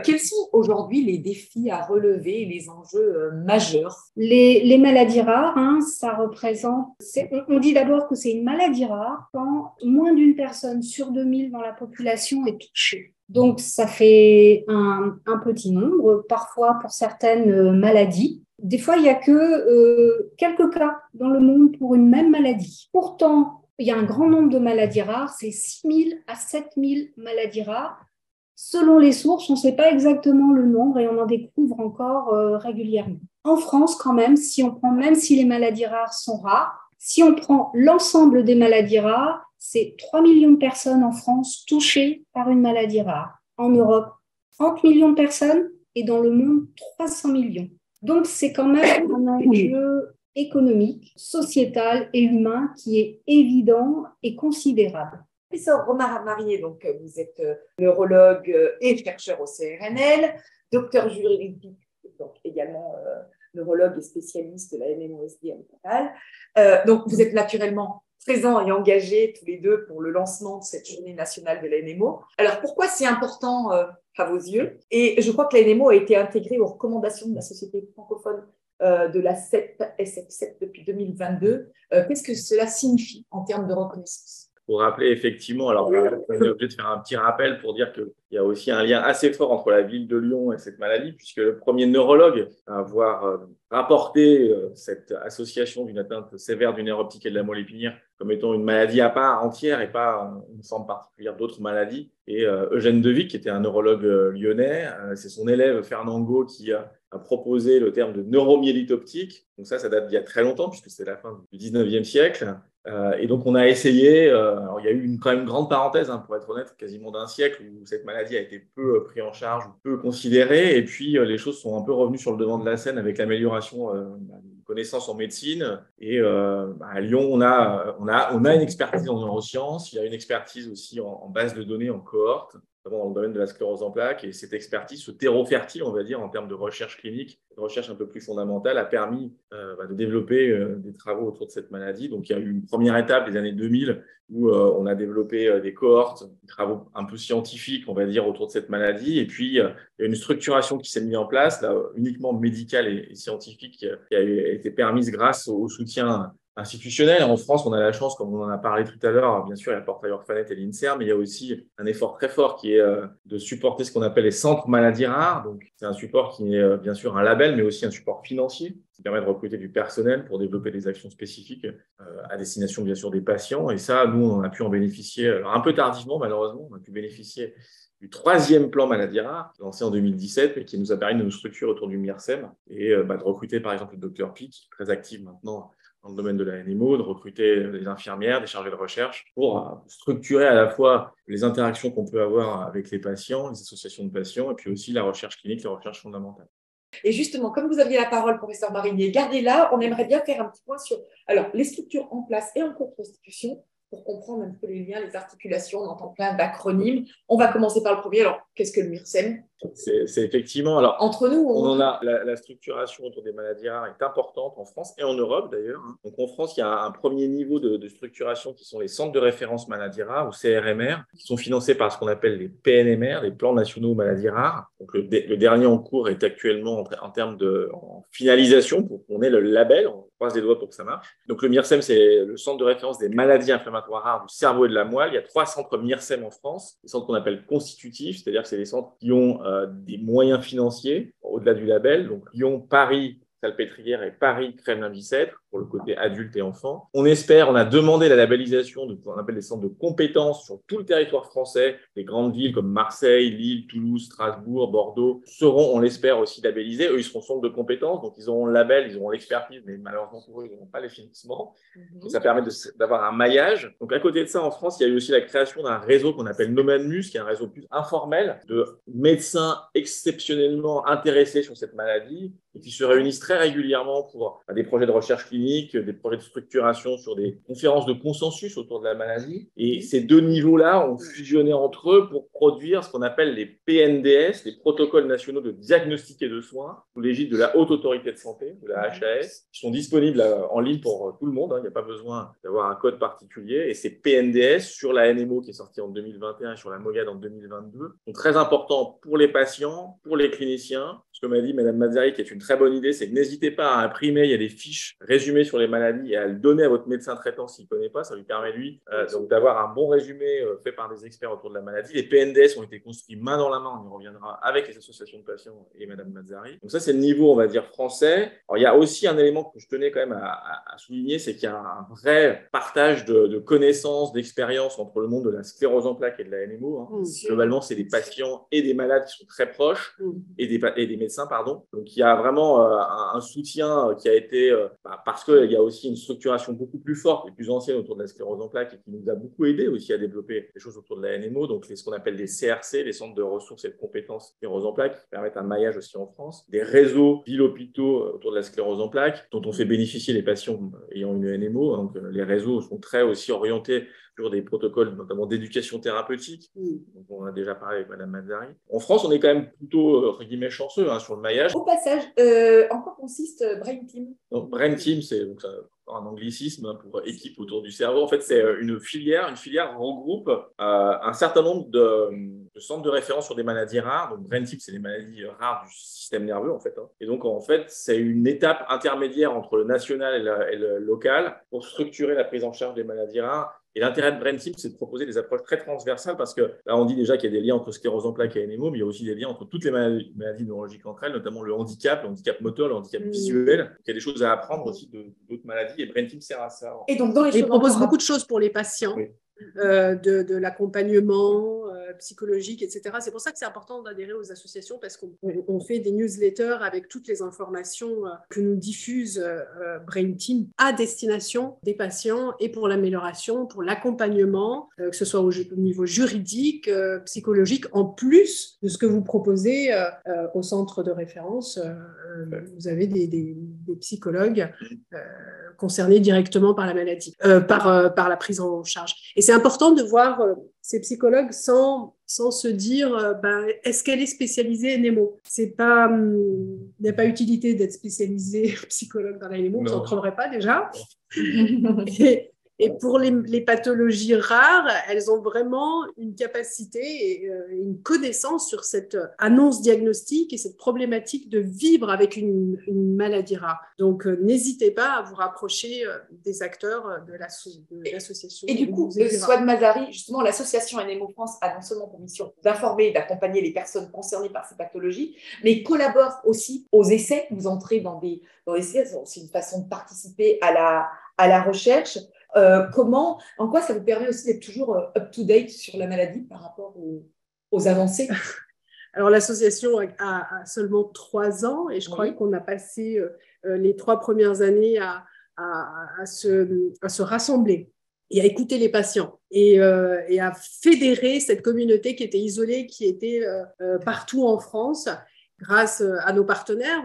Quels sont aujourd'hui les défis à relever et les enjeux majeurs? Les maladies rares, hein, ça représente… On dit d'abord que c'est une maladie rare quand moins d'une personne sur 2000 dans la population est touchée. Donc, ça fait un petit nombre, parfois pour certaines maladies. Des fois, il n'y a que quelques cas dans le monde pour une même maladie. Pourtant, il y a un grand nombre de maladies rares, c'est 6000 à 7000 maladies rares. Selon les sources, on ne sait pas exactement le nombre et on en découvre encore régulièrement. En France, quand même, même si les maladies rares sont rares, si on prend l'ensemble des maladies rares, c'est 3 millions de personnes en France touchées par une maladie rare. En Europe, 30 millions de personnes et dans le monde, 300 millions. Donc, c'est quand même un enjeu économique, sociétal et humain qui est évident et considérable. Professeur Romare Marié, donc vous êtes neurologue et chercheur au CRNL, docteur juridique, donc également neurologue et spécialiste de la NMOSD à l'hôpital. Donc vous êtes naturellement présents et engagés tous les deux pour le lancement de cette journée nationale de la NMO. Alors pourquoi c'est important à vos yeux? Et je crois que la NMO a été intégrée aux recommandations de la Société francophone de la CEP, SF7 depuis 2022. Qu'est-ce que cela signifie en termes de reconnaissance? Pour rappeler effectivement, alors on est obligé de faire un petit rappel pour dire qu'il y a aussi un lien assez fort entre la ville de Lyon et cette maladie, puisque le premier neurologue à avoir rapporté cette association d'une atteinte sévère du nerf optique et de la moelle épinière comme étant une maladie à part entière et pas une forme particulière d'autres maladies, et Eugène Devic, qui était un neurologue lyonnais. C'est son élève Fernand Got qui a proposé le terme de neuromyélite optique. Donc ça date d'il y a très longtemps, puisque c'est la fin du 19e siècle. Et donc, on a essayé, alors il y a eu quand même une grande parenthèse, hein, pour être honnête, quasiment d'un siècle, où cette maladie a été peu prise en charge, peu considérée, et puis les choses sont un peu revenues sur le devant de la scène avec l'amélioration des connaissances en médecine. Et à Lyon, on a une expertise en neurosciences, il y a une expertise aussi en base de données, en cohorte, notamment dans le domaine de la sclérose en plaques, et cette expertise, ce terreau fertile, on va dire, en termes de recherche clinique, de recherche un peu plus fondamentale, a permis de développer des travaux autour de cette maladie. Donc, il y a eu une première étape des années 2000 où on a développé des cohortes, des travaux un peu scientifiques, on va dire, autour de cette maladie. Et puis, il y a une structuration qui s'est mise en place, là, uniquement médicale et scientifique, qui a été permise grâce au soutien institutionnel. En France, on a la chance, comme on en a parlé tout à l'heure, bien sûr, il y a le portail Orphanet et l'INSERM, mais il y a aussi un effort très fort qui est de supporter ce qu'on appelle les centres maladies rares. Donc, c'est un support qui est bien sûr un label, mais aussi un support financier qui permet de recruter du personnel pour développer des actions spécifiques à destination, bien sûr, des patients. Et ça, nous, on a pu en bénéficier, alors un peu tardivement, malheureusement, on a pu bénéficier du 3e plan maladie rare, lancé en 2017, et qui nous a permis de nous structurer autour du MIRSEM et de recruter, par exemple, le docteur Pic, très actif maintenant dans le domaine de la NMO, de recruter des infirmières, des chargés de recherche pour structurer à la fois les interactions qu'on peut avoir avec les patients, les associations de patients, et puis aussi la recherche clinique, la recherche fondamentale. Et justement, comme vous aviez la parole, professeur Marinier, gardez-la, on aimerait bien faire un petit point sur les structures en place et en cours de constitution pour comprendre un peu les liens, les articulations. On entend plein d'acronymes. On va commencer par le premier. Alors, qu'est-ce que le MIRSEM? C'est effectivement… Alors, entre nous, on en a la structuration autour des maladies rares est importante en France et en Europe d'ailleurs. Donc en France, il y a un premier niveau de structuration qui sont les centres de référence maladies rares ou CRMR, qui sont financés par ce qu'on appelle les PNMR, les plans nationaux maladies rares. Donc le dernier en cours est actuellement en termes en finalisation pour qu'on ait le label. On croise les doigts pour que ça marche. Donc le MIRSEM, c'est le centre de référence des maladies inflammatoires rares du cerveau et de la moelle. Il y a 3 centres MIRSEM en France, des centres qu'on appelle constitutifs, c'est-à-dire que c'est des centres qui ont des moyens financiers au-delà du label, donc Lyon, Paris, Salpêtrière et Paris, Kremlin-Bicêtre, pour le côté adulte et enfant. On a demandé la labellisation de ce qu'on appelle des centres de compétences sur tout le territoire français. Les grandes villes comme Marseille, Lille, Toulouse, Strasbourg, Bordeaux seront, on l'espère, aussi labellisés. Eux, ils seront centres de compétences, donc ils auront le label, ils auront l'expertise, mais malheureusement pour eux, ils n'auront pas les financements. Donc, ça permet d'avoir un maillage. Donc, à côté de ça, en France, il y a eu aussi la création d'un réseau qu'on appelle Nomadmus, qui est un réseau plus informel de médecins exceptionnellement intéressés sur cette maladie, et qui se réunissent très régulièrement pour des projets de recherche clinique, des projets de structuration sur des conférences de consensus autour de la maladie. Et ces deux niveaux-là ont fusionné entre eux pour produire ce qu'on appelle les PNDS, les protocoles nationaux de diagnostic et de soins, sous l'égide de la Haute Autorité de Santé, de la HAS, qui sont disponibles en ligne pour tout le monde. Il n'y a pas besoin d'avoir un code particulier. Et ces PNDS sur la NMO qui est sortie en 2021 et sur la MOGAD en 2022 sont très importants pour les patients, pour les cliniciens. Ce que m'a dit Mme Mazzari, qui est une très bonne idée, c'est que n'hésitez pas à imprimer, il y a des fiches résumées sur les maladies et à le donner à votre médecin traitant s'il ne connaît pas. Ça lui permet, lui, donc d'avoir un bon résumé fait par des experts autour de la maladie. Les PNDS ont été construits main dans la main, on y reviendra, avec les associations de patients et Mme Mazzari. Donc ça, c'est le niveau, on va dire, français. Alors, il y a aussi un élément que je tenais quand même à souligner, c'est qu'il y a un vrai partage de connaissances, d'expériences entre le monde de la sclérose en plaques et de la NMO. Globalement, c'est des patients et des malades qui sont très proches et des médecins, pardon. Donc, il y a vraiment un soutien qui a été, parce qu'il y a aussi une structuration beaucoup plus forte et plus ancienne autour de la sclérose en plaques et qui nous a beaucoup aidé aussi à développer des choses autour de la NMO, donc ce qu'on appelle les CRC, les centres de ressources et de compétences sclérose en plaques, qui permettent un maillage aussi en France, des réseaux ville-hôpitaux autour de la sclérose en plaques, dont on fait bénéficier les patients ayant une NMO. Donc, les réseaux sont très aussi orientés sur des protocoles, notamment d'éducation thérapeutique, dont on a déjà parlé avec Mme Mazzari. En France, on est quand même plutôt, entre guillemets, chanceux sur le maillage. Au passage, en quoi consiste Brain Team? Donc, Brain Team, c'est donc, un anglicisme pour équipe autour du cerveau. En fait, c'est une filière regroupe un certain nombre de centres de référence sur des maladies rares. Donc, Brain Team, c'est les maladies rares du système nerveux, en fait. Et donc, en fait, c'est une étape intermédiaire entre le national et le local pour structurer la prise en charge des maladies rares. Et l'intérêt de Brain Team, c'est de proposer des approches très transversales parce que là, on dit déjà qu'il y a des liens entre sclérose en plaques et NMO, mais il y a aussi des liens entre toutes les maladies neurologiques entre elles, notamment le handicap moteur, le handicap visuel. Il y a des choses à apprendre aussi d'autres maladies et Brain Team sert à ça. Et donc, dans les il propose beaucoup de choses pour les patients. Oui. De l'accompagnement psychologique, etc. C'est pour ça que c'est important d'adhérer aux associations parce qu'on fait des newsletters avec toutes les informations que nous diffuse Brain Team à destination des patients et pour l'amélioration, pour l'accompagnement, que ce soit au niveau juridique, psychologique, en plus de ce que vous proposez au centre de référence. Vous avez des psychologues concernés directement par la maladie, par la prise en charge. Et c'est important de voir ces psychologues sans se dire est-ce qu'elle est spécialisée NMO? Il n'y a pas utilité d'être spécialisé psychologue dans la NMO, on ne s'en trouverait pas déjà. Et pour les pathologies rares, elles ont vraiment une capacité et une connaissance sur cette annonce diagnostique et cette problématique de vivre avec une maladie rare. Donc, n'hésitez pas à vous rapprocher des acteurs de l'association. Et du coup, Souad Mazzari, justement, l'association NMO France a non seulement pour mission d'informer et d'accompagner les personnes concernées par ces pathologies, mais collabore aussi aux essais. Vous entrez dans des essais, c'est aussi une façon de participer à la recherche. En quoi ça vous permet aussi d'être toujours up-to-date sur la maladie par rapport aux avancées? Alors, l'association a seulement 3 ans et je crois qu'on a passé les 3 premières années à se rassembler et à écouter les patients et à fédérer cette communauté qui était isolée, qui était partout en France. Grâce à nos partenaires,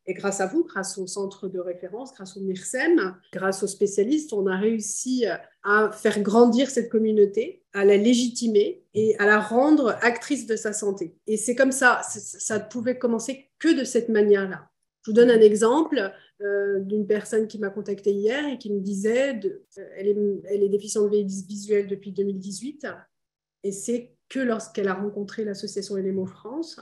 et grâce à vous, grâce au centre de référence, grâce au MIRSEM, grâce aux spécialistes, on a réussi à faire grandir cette communauté, à la légitimer et à la rendre actrice de sa santé. Et c'est comme ça, ça ne pouvait commencer que de cette manière-là. Je vous donne un exemple d'une personne qui m'a contactée hier et qui me disait elle est déficiente visuelle depuis 2018 et c'est que lorsqu'elle a rencontré l'association NMO France,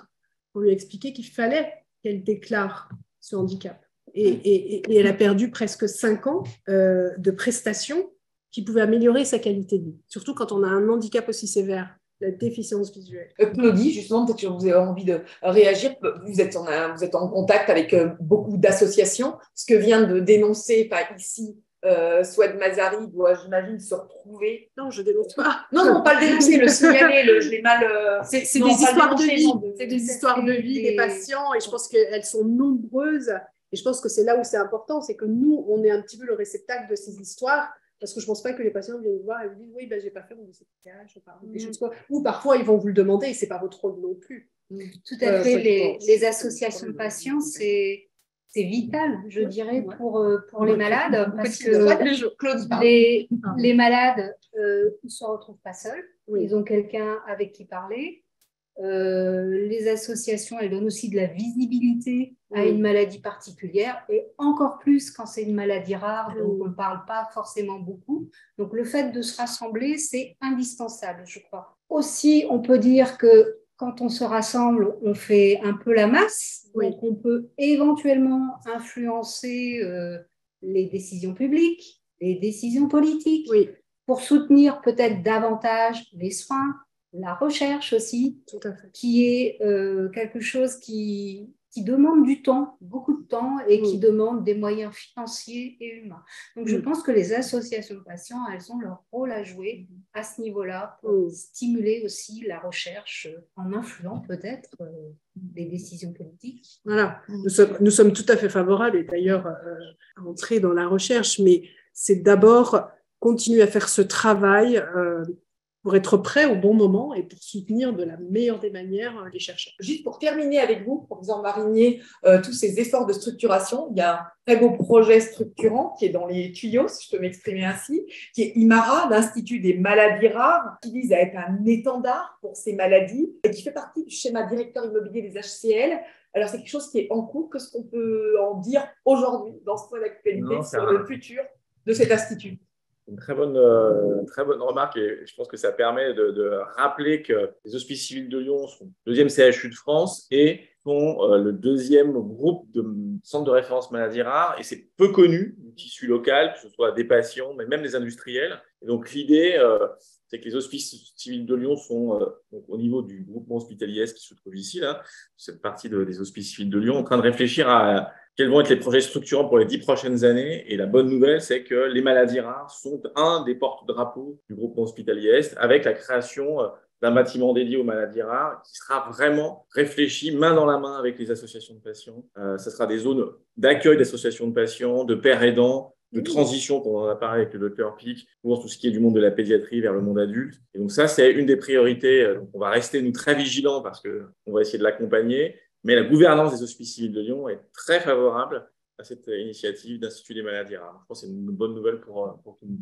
on lui a expliqué qu'il fallait qu'elle déclare ce handicap. Et elle a perdu presque 5 ans de prestations qui pouvaient améliorer sa qualité de vie, surtout quand on a un handicap aussi sévère, la déficience visuelle. Claudie, justement, peut-être que vous avez envie de réagir. Vous êtes en contact avec beaucoup d'associations. Ce que vient de dénoncer ici Souad Mazzari doit, j'imagine, se retrouver. Non, je ne dénonce pas. Non, pas le dénoncer, le signaler, je l'ai mal. C'est des histoires de vie. C'est des histoires de vie des patients et je pense qu'elles sont nombreuses. Et je pense que c'est là où c'est important, c'est que nous, on est un petit peu le réceptacle de ces histoires. Parce que je ne pense pas que les patients viennent vous voir et vous disent oui, je n'ai pas fait mon DCPH, des choses quoi. Ou parfois, ils vont vous le demander et ce n'est pas votre rôle non plus. Tout à fait. Les associations de patients, c'est vital, je dirais, pour les malades, parce que les malades ne se retrouvent pas seuls. Ils ont quelqu'un avec qui parler. Les associations, elles donnent aussi de la visibilité à une maladie particulière, et encore plus quand c'est une maladie rare, donc on ne parle pas forcément beaucoup. Donc le fait de se rassembler, c'est indispensable, je crois. Aussi, on peut dire que quand on se rassemble, on fait un peu la masse, donc on peut éventuellement influencer les décisions publiques, les décisions politiques, pour soutenir peut-être davantage les soins, la recherche aussi, tout à fait, qui est quelque chose qui demande du temps, beaucoup de temps, et qui demande des moyens financiers et humains. Donc, je pense que les associations de patients, elles ont leur rôle à jouer à ce niveau-là pour stimuler aussi la recherche en influant peut-être des décisions politiques. Voilà, nous sommes tout à fait favorables, et d'ailleurs à entrer dans la recherche, mais c'est d'abord continuer à faire ce travail pour être prêt au bon moment et pour soutenir de la meilleure des manières les chercheurs. Juste pour terminer avec vous, professeur Marinier, tous ces efforts de structuration, il y a un très beau projet structurant qui est dans les tuyaux, si je peux m'exprimer ainsi, qui est IMARA, l'Institut des maladies rares, qui vise à être un étendard pour ces maladies et qui fait partie du schéma directeur immobilier des HCL. Alors, c'est quelque chose qui est en cours. Qu'est-ce qu'on peut en dire aujourd'hui dans ce point d'actualité sur le futur de cet institut? Une très bonne remarque, et je pense que ça permet de rappeler que les Hospices civils de Lyon sont le deuxième CHU de France et sont le deuxième groupe de centres de référence maladies rares, et c'est peu connu du tissu local, que ce soit des patients, mais même des industriels. Et donc l'idée, c'est que les Hospices civils de Lyon sont donc, au niveau du groupement hospitalier qui se trouve ici, là, cette partie des Hospices civils de Lyon, en train de réfléchir à quels vont être les projets structurants pour les 10 prochaines années. Et la bonne nouvelle, c'est que les maladies rares sont un des porte-drapeaux du groupement hospitalier Est, avec la création d'un bâtiment dédié aux maladies rares qui sera vraiment réfléchi main dans la main avec les associations de patients. Ce sera des zones d'accueil d'associations de patients, de pères aidants, de transition, on en a parlé avec le docteur Pic, pour tout ce qui est du monde de la pédiatrie vers le monde adulte. Et donc ça, c'est une des priorités. Donc on va rester, nous, très vigilants parce qu'on va essayer de l'accompagner. Mais la gouvernance des Hospices civils de Lyon est très favorable à cette initiative d'Institut des maladies rares. Je pense que c'est une bonne nouvelle pour tout le monde.